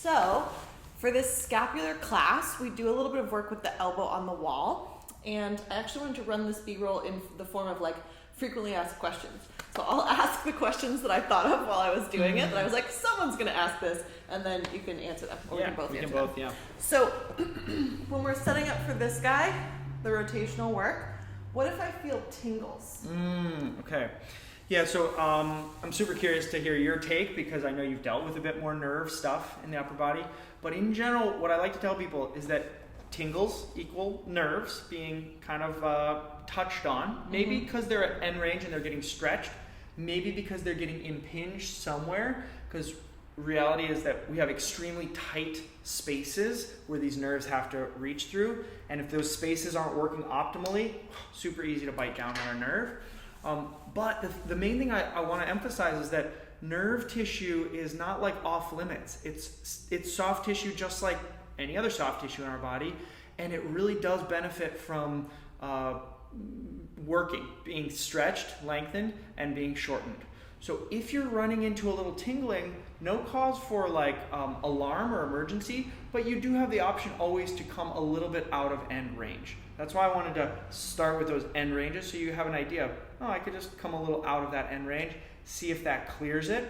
So for this scapular class, we do a little bit of work with the elbow on the wall. And I actually wanted to run this B-roll in the form of like frequently asked questions. So I'll ask the questions that I thought of while I was doing it. That I was like, someone's going to ask this, and then you can answer them. Or we can both answer them. Yeah. So when we're setting up for this guy, the rotational work, what if I feel tingles? Okay. Yeah, so I'm super curious to hear your take because I know you've dealt with a bit more nerve stuff in the upper body. But in general, what I like to tell people is that tingles equal nerves being kind of touched on. Maybe because they're at end range and they're getting stretched. Maybe because they're getting impinged somewhere. Because reality is that we have extremely tight spaces where these nerves have to reach through. And if those spaces aren't working optimally, super easy to bite down on our nerve. But the main thing I want to emphasize is that nerve tissue is not like off limits. It's soft tissue just like any other soft tissue in our body, and it really does benefit from working, being stretched, lengthened, and being shortened. So if you're running into a little tingling, no cause for like alarm or emergency, but you do have the option always to come a little bit out of end range. That's why I wanted to start with those end ranges so you have an idea of, oh, I could just come a little out of that end range, see if that clears it.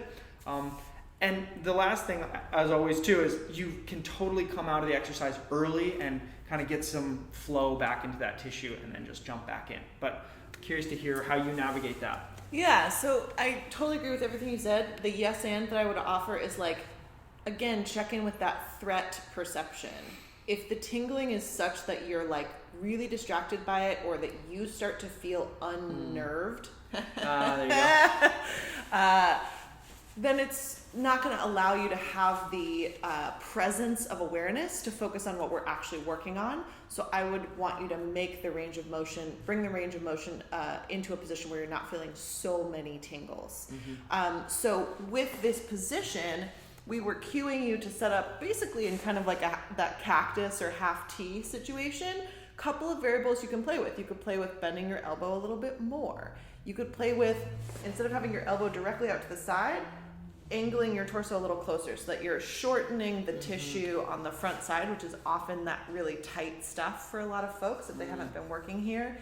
And the last thing, as always too, is you can totally come out of the exercise early and kind of get some flow back into that tissue and then just jump back in. But curious to hear how you navigate that. Yeah, so I totally agree with everything you said. The yes and that I would offer is like, again, check in with that threat perception. If the tingling is such that you're like really distracted by it or that you start to feel unnerved, There you go. then it's not going to allow you to have the presence of awareness to focus on what we're actually working on. So I would want you to make the range of motion, bring the range of motion into a position where you're not feeling so many tingles. So with this position, we were cueing you to set up basically in kind of like that cactus or half T situation. Couple of variables you can play with. You could play with bending your elbow a little bit more. You could play with, instead of having your elbow directly out to the side, angling your torso a little closer so that you're shortening the tissue on the front side, which is often that really tight stuff for a lot of folks if they haven't been working here.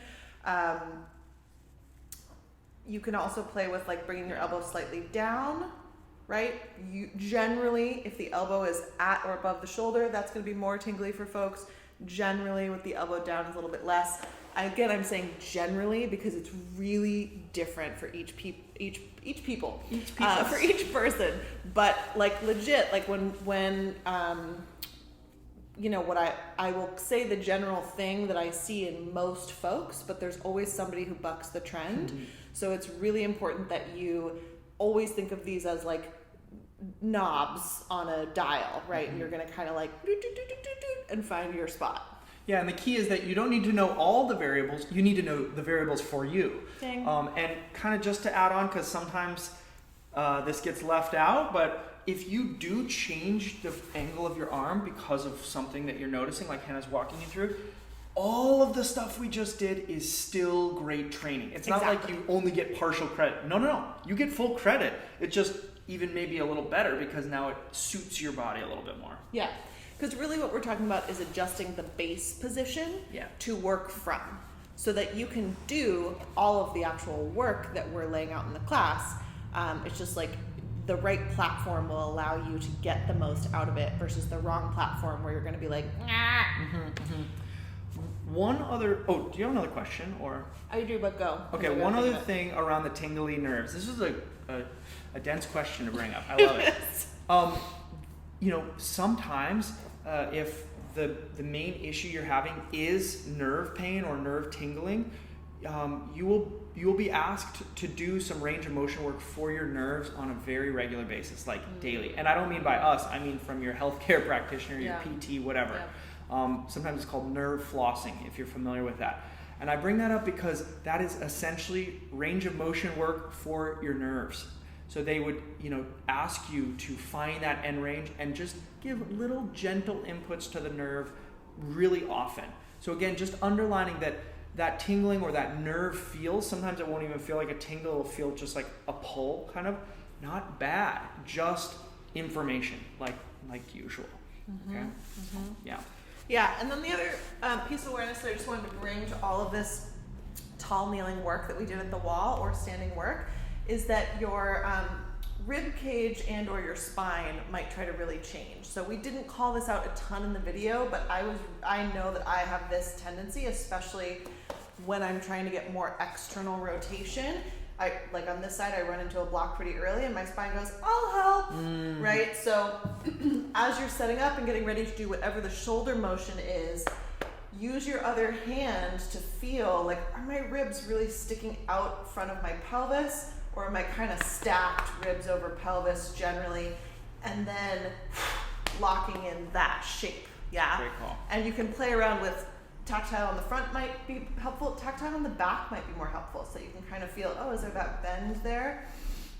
You can also play with like bringing your elbow slightly down, right? You generally, if the elbow is at or above the shoulder, that's going to be more tingly for folks. Generally, with the elbow down, is a little bit less. Again, I'm saying generally because it's really different for each people, for each person. But like legit, like when you know what I will say the general thing that I see in most folks, but there's always somebody who bucks the trend. So it's really important that you always think of these as like knobs on a dial, right? And you're going to kind of like and find your spot. Yeah, and the key is that you don't need to know all the variables. You need to know the variables for you. Dang. And kind of just to add on, because sometimes this gets left out, but if you do change the angle of your arm because of something that you're noticing, like Hannah's walking you through, all of the stuff we just did is still great training. It's not like you only get partial credit. No. You get full credit. It's just even maybe a little better because now it suits your body a little bit more. Yeah. Because really what we're talking about is adjusting the base position to work from so that you can do all of the actual work that we're laying out in the class. It's just like the right platform will allow you to get the most out of it versus the wrong platform where you're going to be like, One other, do you have another question or? I do, but go. Okay, one other thing around the tingly nerves. This is a dense question to bring up. I love it. You know, sometimes if the main issue you're having is nerve pain or nerve tingling, you will be asked to do some range of motion work for your nerves on a very regular basis, like daily. And I don't mean by us, I mean from your healthcare practitioner, your PT, whatever. Sometimes it's called nerve flossing, if you're familiar with that. And I bring that up because that is essentially range of motion work for your nerves. So they would, ask you to find that end range and just give little gentle inputs to the nerve really often. So again, just underlining that tingling or that nerve feel, sometimes it won't even feel like a tingle, it'll feel just like a pull, kind of. Not bad, just information. Like like usual. Okay. Yeah. Yeah, and then the other piece of awareness that I just wanted to bring to all of this tall kneeling work that we did at the wall or standing work is that your rib cage and or your spine might try to really change. So we didn't call this out a ton in the video, but I know that I have this tendency, especially when I'm trying to get more external rotation. Like on this side, I run into a block pretty early and my spine goes, I'll help, right? So as you're setting up and getting ready to do whatever the shoulder motion is, use your other hand to feel like, are my ribs really sticking out front of my pelvis, or am I kind of stacked ribs over pelvis generally, and then locking in that shape, yeah? Great call. And you can play around with tactile on the front might be helpful. Tactile on the back might be more helpful, so you can kind of feel, oh, is there that bend there?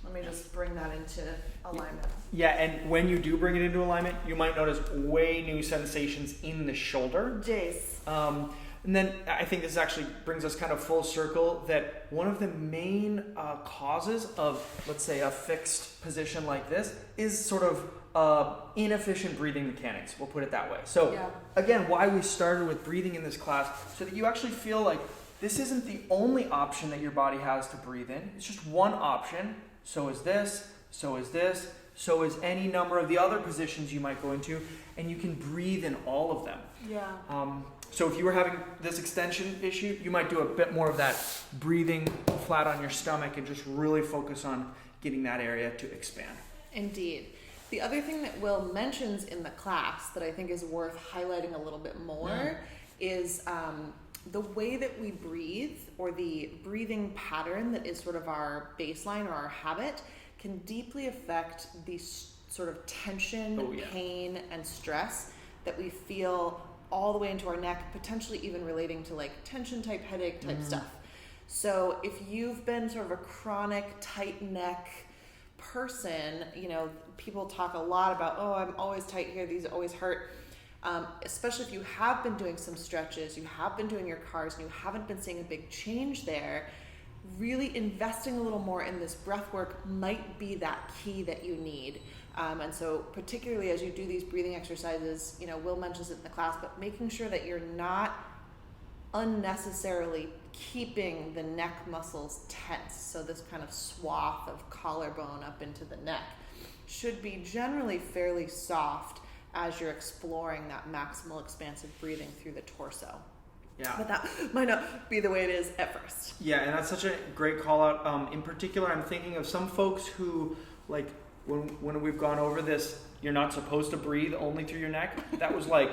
Let me just bring that into alignment. Yeah, and when you do bring it into alignment, you might notice way new sensations in the shoulder. Jace. And then I think this actually brings us kind of full circle that one of the main causes of, let's say, a fixed position like this is sort of inefficient breathing mechanics. We'll put it that way. So again, why we started with breathing in this class, so that you actually feel like this isn't the only option that your body has to breathe in. It's just one option. So is this, so is this, so is any number of the other positions you might go into, and you can breathe in all of them. Yeah. So if you were having this extension issue, you might do a bit more of that breathing flat on your stomach and just really focus on getting that area to expand. Indeed. The other thing that Will mentions in the class that I think is worth highlighting a little bit more is the way that we breathe, or the breathing pattern that is sort of our baseline or our habit, can deeply affect the sort of tension, pain, and stress that we feel all the way into our neck, potentially even relating to like tension type headache type stuff. So if you've been sort of a chronic tight neck person, you know, people talk a lot about, oh, I'm always tight here, these always hurt. Especially if you have been doing some stretches, you have been doing your cars, and you haven't been seeing a big change there, really investing a little more in this breath work might be that key that you need. And so particularly as you do these breathing exercises, you know, Will mentions it in the class, but making sure that you're not unnecessarily keeping the neck muscles tense. So this kind of swath of collarbone up into the neck should be generally fairly soft as you're exploring that maximal expansive breathing through the torso. Yeah. But that might not be the way it is at first. Yeah, and that's such a great call out. In particular, I'm thinking of some folks who, like, when we've gone over this, you're not supposed to breathe only through your neck. That was like,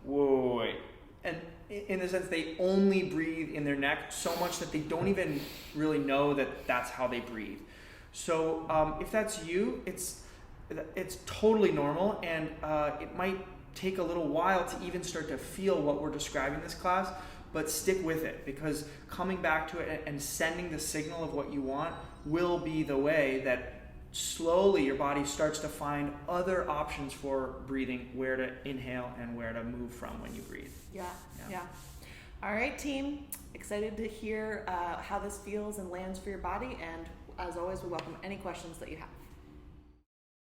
whoa, wait. And in the sense, they only breathe in their neck so much that they don't even really know that that's how they breathe. So if that's you, it's totally normal, and it might take a little while to even start to feel what we're describing in this class, but stick with it, because coming back to it and sending the signal of what you want will be the way that slowly your body starts to find other options for breathing, where to inhale and where to move from when you breathe. Yeah. All right, team. Excited to hear how this feels and lands for your body, and as always, we welcome any questions that you have.